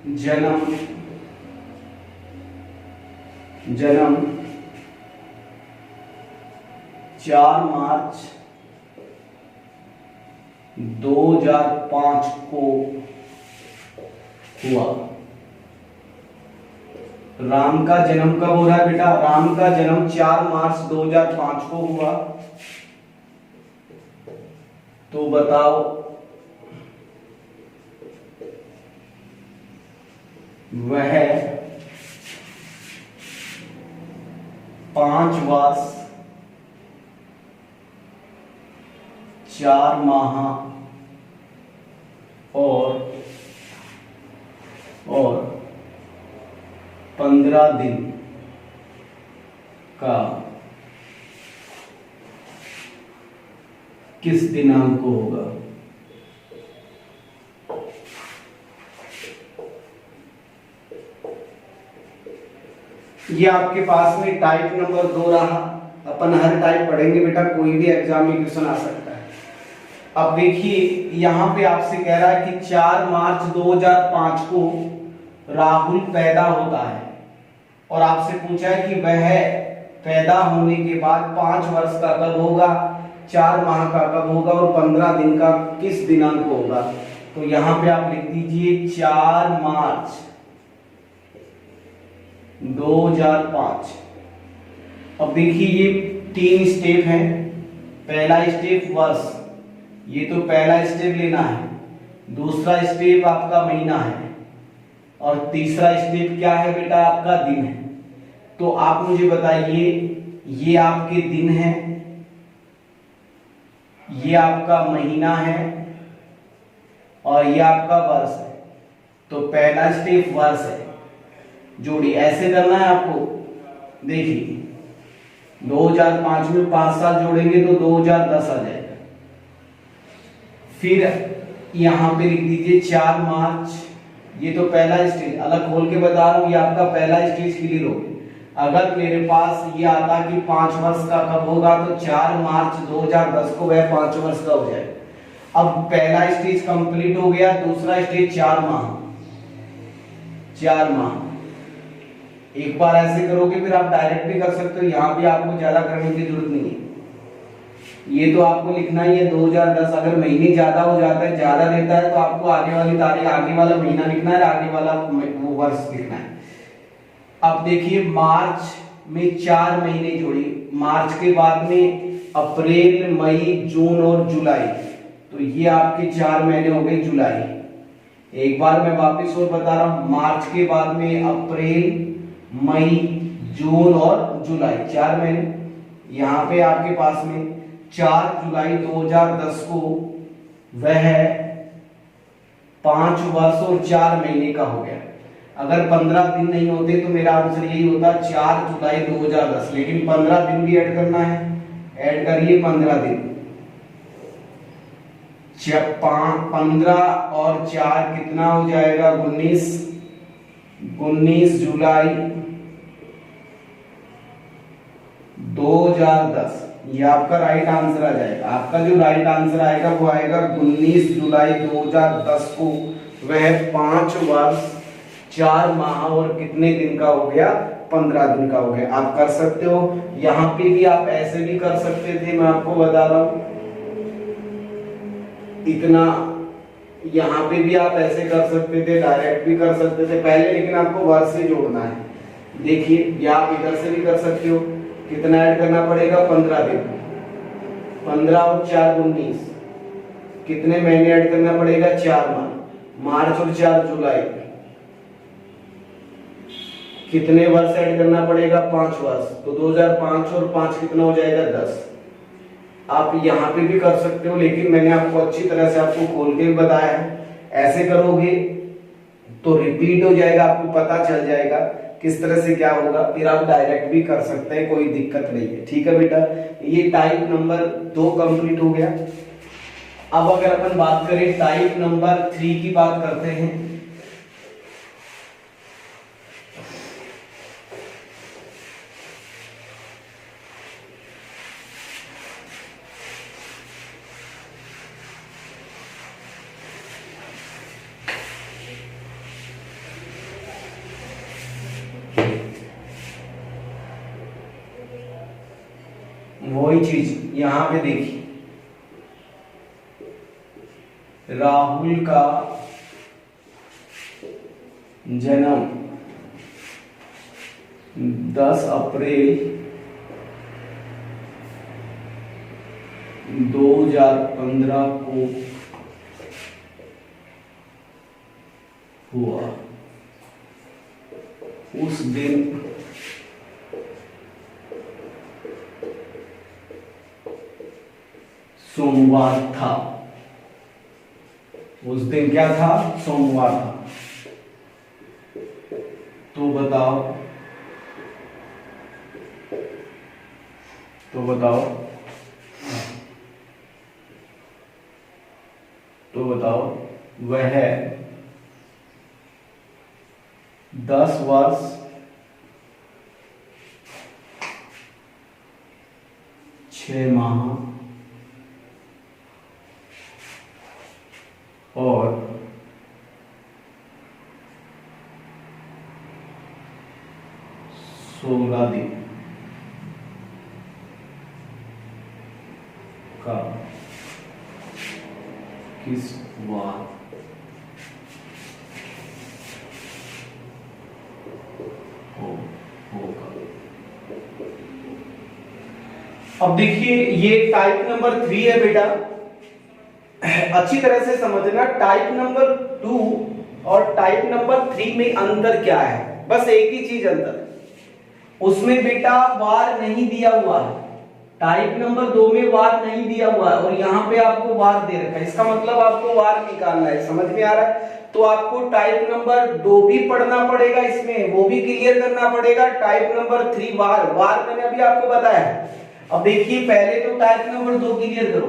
जन्म 4 मार्च 2005 को हुआ। राम का जन्म कब हो रहा है बेटा? राम का जन्म 4 मार्च 2005 को हुआ। तो बताओ वह 5 वर्ष 4 माह और 15 दिन का किस दिनांक को होगा? ये आपके पास में टाइप नंबर 2 रहा। अपन हर टाइप पढ़ेंगे बेटा, कोई भी एग्जाम में क्वेश्चन आ सकता है। अब देखिए यहां पे आपसे कह रहा है कि 4 मार्च 2005 को राहुल पैदा होता है, और आपसे पूछा है कि वह पैदा होने के बाद 5 वर्ष का कब होगा, 4 माह का कब होगा और 15 दिन का किस दिनांक को होगा। तो यहाँ पे आप लिख दीजिए 4 मार्च 2005। अब देखिए ये 3 स्टेप हैं। पहला स्टेप वर्ष, ये तो पहला स्टेप लेना है। दूसरा स्टेप आपका महीना है और तीसरा स्टेप क्या है बेटा, आपका दिन है। तो आप मुझे बताइए, ये आपके दिन है, ये आपका महीना है और ये आपका वर्ष है। तो पहला स्टेप वर्ष है, जोड़िए। ऐसे करना है आपको। देखिए 2005 में 5 साल जोड़ेंगे तो 2010 आ जाएगा। फिर यहां पे लिख दीजिए 4 मार्च। ये तो पहला स्टेज, अलग खोल के बता रहा हूं, ये आपका पहला स्टेज क्लियर हो गया। अगर मेरे पास ये आता कि 5 वर्ष का कब होगा, तो 4 मार्च 2010 को वह 5 वर्ष का हो जाएगा। अब पहला स्टेज कंप्लीट हो गया, दूसरा स्टेज 4 माह। 4 माह एक बार ऐसे करोगे, फिर आप डायरेक्ट भी कर सकते हो, यहां भी आपको ज्यादा करने की जरूरत नहीं है। ये तो आपको लिखना ही है 2010। अगर महीने ज्यादा हो जाता है, ज्यादा देता है, तो आपको आगे वाली तारीख, आगे वाला महीना लिखना है, आगे वाला वो वर्ष लिखना है। अब देखिए मार्च में 4 महीने जोड़िए। मार्च के बाद में अप्रैल, मई, जून और जुलाई, तो ये आपके 4 महीने हो गए जुलाई। एक बार मैं वापस और बता रहा हूं, मार्च के बाद में अप्रैल, मई, जून और जुलाई, 4 महीने। यहां पे आपके पास में 4 जुलाई 2010 को वह 5 वर्ष और 4 महीने का हो गया। अगर 15 दिन नहीं होते तो मेरा आंसर यही होता 4 जुलाई 2010, लेकिन 15 दिन भी ऐड करना है। ऐड करिए 15 दिन। 15 और 4 कितना हो जाएगा, 19 जुलाई 2010। ये आपका राइट आंसर आ जाएगा। आपका जो राइट आंसर आएगा वो आएगा 19 जुलाई 2010 को वह 5 वर्ष 4 माह और कितने दिन का हो गया, 15 दिन का हो गया। आप कर सकते हो। यहां पे भी आप ऐसे भी कर सकते थे, मैं आपको बता रहा हूं इतना। यहां पे भी आप ऐसे कर सकते थे, डायरेक्ट भी कर सकते थे पहले, लेकिन आपको वर्ष से जोड़ना है। देखिए या आप इधर से भी कर सकते हो। कितना ऐड करना पड़ेगा, 15 दिन। 15 और 4 19। कितने महीने ऐड करना पड़ेगा, 4 माह। मार्च और 4 जुलाई। कितने वर्ष ऐड करना पड़ेगा, 5 वर्ष। तो 2005 और 5 कितना हो जाएगा, 10। आप यहां पे भी कर सकते हो, लेकिन मैंने आपको अच्छी तरह से आपको खोल के भी बताया है। ऐसे करोगे तो रिपीट हो जाएगा, आपको पता चल जाएगा किस तरह से क्या होगा। फिर आप डायरेक्ट भी कर सकते हैं, कोई दिक्कत नहीं है। ठीक है बेटा, ये टाइप नंबर 2 कंप्लीट हो गया। अब अगर अपन बात करें टाइप नंबर 3 की बात करते हैं। वही चीज यहां पे देखिए, राहुल का जन्म 10 अप्रैल 2015 को हुआ। उस दिन सोमवार था। उस दिन क्या था, सोमवार था। तो बताओ, वह 10 वर्ष 6 माह और 16 दिन का किस वार होगा। अब देखिए ये टाइप नंबर 3 है बेटा, अच्छी तरह से समझना। टाइप नंबर 2 और टाइप नंबर 3 में अंतर क्या है, बस एक ही चीज अंतर है, उसमें बेटा वार नहीं दिया हुआ है। टाइप नंबर 2 में वार नहीं दिया हुआ है और यहाँ पे आपको वार दे रखा है, इसका मतलब आपको वार निकालना है। समझ में आ रहा है? तो आपको टाइप नंबर 2 भी पढ़ना पड़ेगा, इसमें वो भी क्लियर करना पड़ेगा। टाइप नंबर 3 वार मैंने अभी आपको बताया। अब देखिए पहले तो टाइप नंबर 2 क्लियर करो,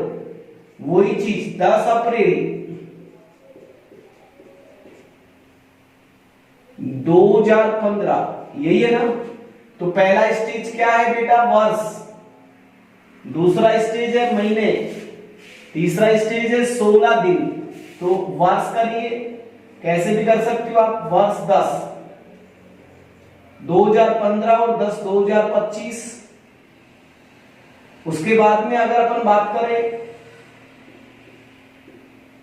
वही चीज 10 अप्रैल 2015, यही है ना। तो पहला स्टेज क्या है बेटा, वर्ष। दूसरा स्टेज है महीने। तीसरा स्टेज है 16 दिन। तो वर्ष का लिए कैसे भी कर सकते हो आप, वर्ष 10 2015 और 10 2025। उसके बाद में अगर अपन बात करें,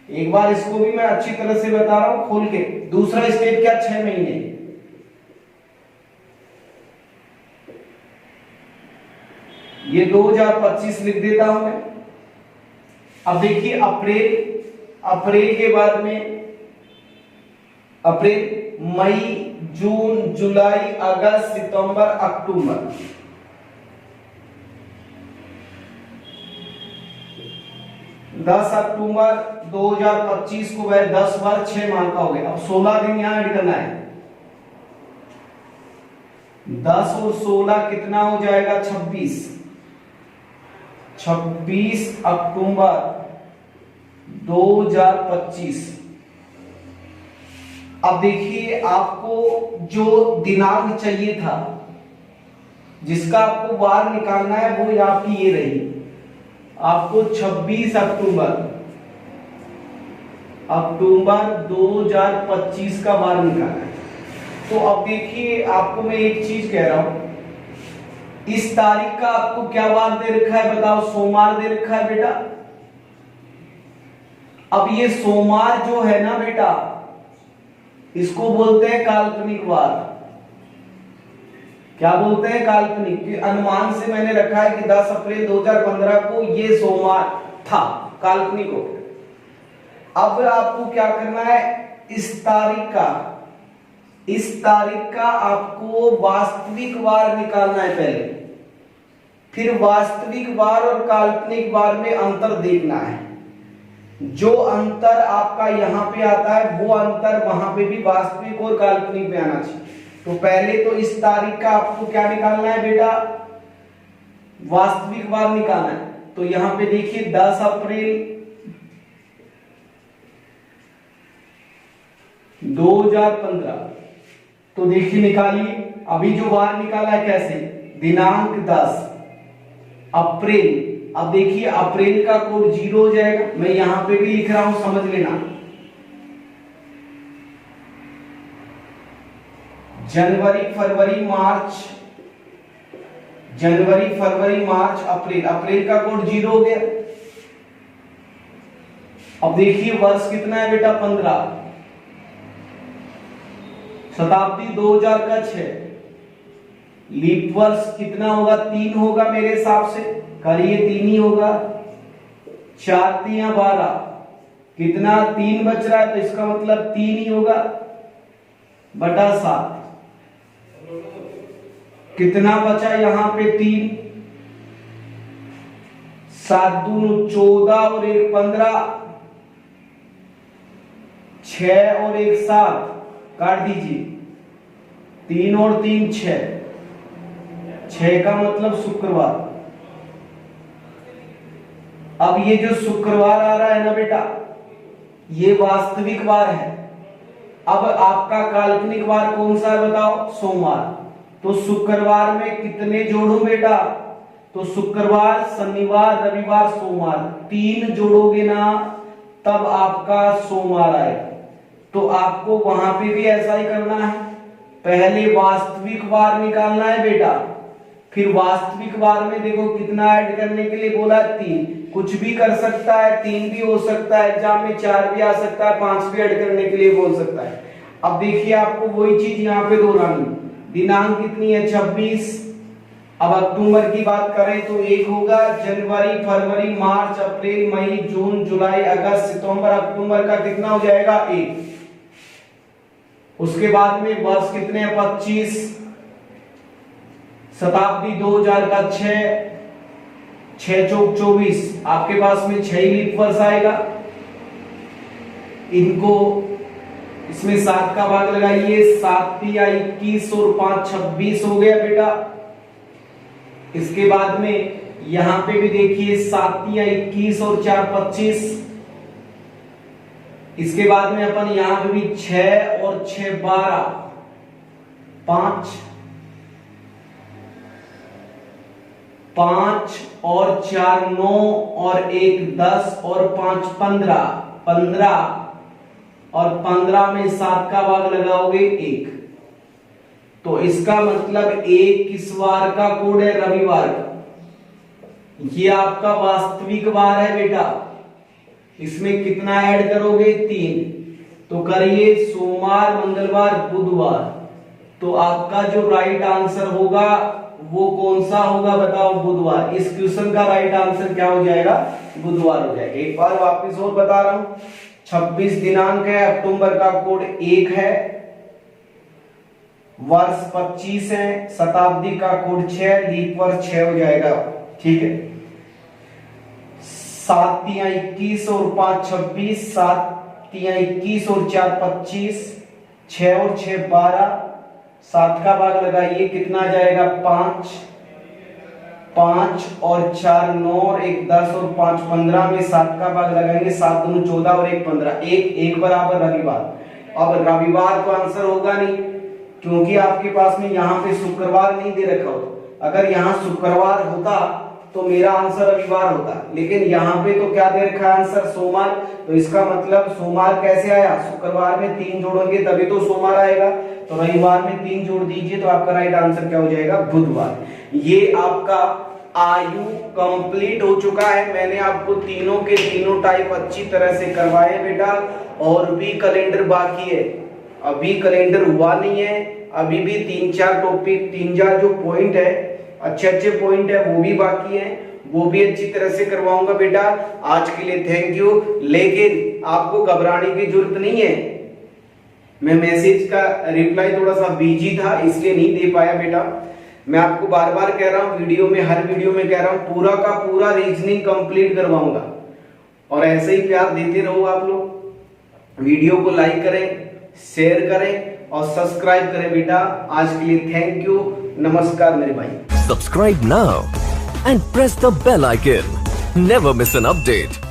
एक बार इसको भी मैं अच्छी तरह से बता रहा हूं खोल के, दूसरा स्टेज क्या, 6 महीने। ये 2025 लिख देता हूं मैं। अब देखिए अप्रैल के बाद में अप्रैल, मई, जून, जुलाई, अगस्त, सितंबर, अक्टूबर। दस अक्टूबर 2025 को वह 10 बार 6 माह का हो गया। अब 16 दिन यहां ऐड करना है। 10 और 16 कितना हो जाएगा, 26। 26 अक्टूबर 2025। अब देखिए आपको जो दिनांक चाहिए था, जिसका आपको वार निकालना है, वो आपकी ये रही। आपको 26 अक्टूबर 2025 का वार निकालना है। तो अब देखिए आपको मैं एक चीज कह रहा हूं, इस तारीख का आपको क्या वार दे रखा है बताओ, सोमवार दे रखा है बेटा। अब ये सोमवार जो है ना बेटा, इसको बोलते हैं काल्पनिक वार। क्या बोलते हैं, काल्पनिक। अनुमान से मैंने रखा है कि 10 अप्रैल 2015 को ये सोमवार था, काल्पनिक हो गया। अब आपको क्या करना है, इस तारीख का आपको वास्तविक वार निकालना है पहले, फिर वास्तविक वार और काल्पनिक वार में अंतर देखना है। जो अंतर आपका यहां पे आता है, वो अंतर वहां पे भी वास्तविक और काल्पनिक में आना चाहिए। तो पहले तो इस तारीख का आपको क्या निकालना है बेटा, वास्तविक वार निकालना है। तो यहां पे देखिए 10 अप्रैल 2015, तो देखिए निकालिए। अभी जो वार निकाला है कैसे, दिनांक 10 अप्रैल। अब देखिए अप्रैल का कोड 0 हो जाएगा, मैं यहां पे भी लिख रहा हूं, समझ लेना। जनवरी फरवरी मार्च अप्रैल का कोड 0 हो गया। अब देखिए वर्ष कितना है बेटा, 15। शताब्दी 2000 का 6। लीप वर्ष कितना होगा, 3 होगा मेरे हिसाब से, करिए 3 ही होगा। 4 3 12, कितना 3 बच रहा है, तो इसका मतलब 3 ही होगा बटा 7। कितना बचा यहाँ पे 3, 7 दूनी 14 और 1 15, 6 और 1 7, काट दीजिए। 3 और 3 6, 6 का मतलब शुक्रवार। अब ये जो शुक्रवार आ रहा है ना बेटा, ये वास्तविक वार है। अब आपका काल्पनिक वार कौन सा है बताओ, सोमवार। तो शुक्रवार में कितने जोड़ो बेटा, तो शुक्रवार, शनिवार, रविवार, सोमवार, 3 जोड़ोगे ना तब आपका सोमवार आएगा। तो आपको वहां पे भी ऐसा ही करना है, पहले वास्तविक वार निकालना है बेटा, फिर वास्तविक वार में देखो कितना ऐड करने के लिए बोला, 3। कुछ भी कर सकता है, 3 भी हो सकता है, एग्जाम में 4 भी आ सकता है, 5 भी ऐड करने के लिए बोल सकता है। अब देखिए आपको वही चीज यहाँ पे दोहरानी, दिनांक कितनी है 26। अब अक्टूबर की बात करें तो 1 होगा, जनवरी, फरवरी, मार्च, अप्रैल, मई, जून, जुलाई, अगस्त, सितंबर, अक्टूबर का कितना हो जाएगा 1। उसके बाद में वर्ष कितने हैं 25, शताब्दी 2000 का 6, 6 चौक 24, आपके पास में 6 ही लीप वर्ष आएगा। इनको इसमें 7 का भाग लगाइए, 7 या 21 और 5 26 हो गया बेटा। इसके बाद में यहां पे भी देखिए 7 या 21 और 4 25। इसके बाद में अपन यहां पे भी 6 और 6 12, 5 और 4 9 और 1 10 और 5 15, 15 और 15 में 7 का भाग लगाओगे 1। तो इसका मतलब 1 किस वार का कोड है, रविवार का। ये आपका वास्तविक वार है बेटा। इसमें कितना ऐड करोगे 3, तो करिए सोमवार, मंगलवार, बुधवार। तो आपका जो राइट आंसर होगा वो कौन सा होगा बताओ, बुधवार। इस क्वेश्चन का राइट आंसर क्या हो जाएगा, बुधवार हो जाएगा। एक बार वापस और बता रहा हूं, 26 दिनांक है, अक्टूबर का कोड 1 है, वर्ष 25 है, शताब्दी का कोड 6, लीप वर्ष 6 हो जाएगा। ठीक है, 7 या 21 और 5 26, 7 या 21 और 4 25, 6 और 6 12, 7 का भाग लगाइए कितना आ जाएगा 5, 5 और 4 9 और 1 10 और 5 15 में 7 का भाग लगाएंगे, 7 दूनी 14 और 1 15, 1 बराबर रविवार। अब रविवार तो आंसर होगा नहीं, क्योंकि आपके पास में यहाँ पे शुक्रवार नहीं दे रखा हो। अगर यहाँ शुक्रवार होता तो मेरा आंसर रविवार होता, लेकिन यहाँ पे तो क्या दे रखा है आंसर, सोमवार। तो इसका मतलब सोमवार कैसे आया, शुक्रवार में 3 जोड़ोगे तभी तो सोमवार आएगा। तो रविवार में 3 जोड़ दीजिए तो आपका राइट आंसर क्या हो जाएगा, बुधवार। ये आपका आयु कंप्लीट हो चुका है। मैंने आपको तीनों के तीनों टाइप अच्छी तरह से करवाए बेटा, और भी कैलेंडर बाकी है, अभी कैलेंडर हुआ नहीं है। अभी भी 3-4 टॉपिक, 3-4 जो पॉइंट है, अच्छे पॉइंट है वो भी बाकी है, वो भी अच्छी तरह से करवाऊंगा बेटा। आज के लिए थैंक यू, लेकिन आपको घबराने की जरूरत नहीं है। मैं मैसेज का रिप्लाई थोड़ा सा बिजी था इसलिए नहीं दे पाया बेटा। मैं आपको बार बार कह रहा हूं, वीडियो में, हर वीडियो में कह रहा हूं, पूरा का पूरा रीजनिंग कंप्लीट करवाऊंगा। और ऐसे ही प्यार देते रहो आप लोग। वीडियो को लाइक करें, शेयर करें और सब्सक्राइब करें बेटा। आज के लिए थैंक यू, नमस्कार मेरे भाई। Subscribe now and press the bell icon. Never miss an update.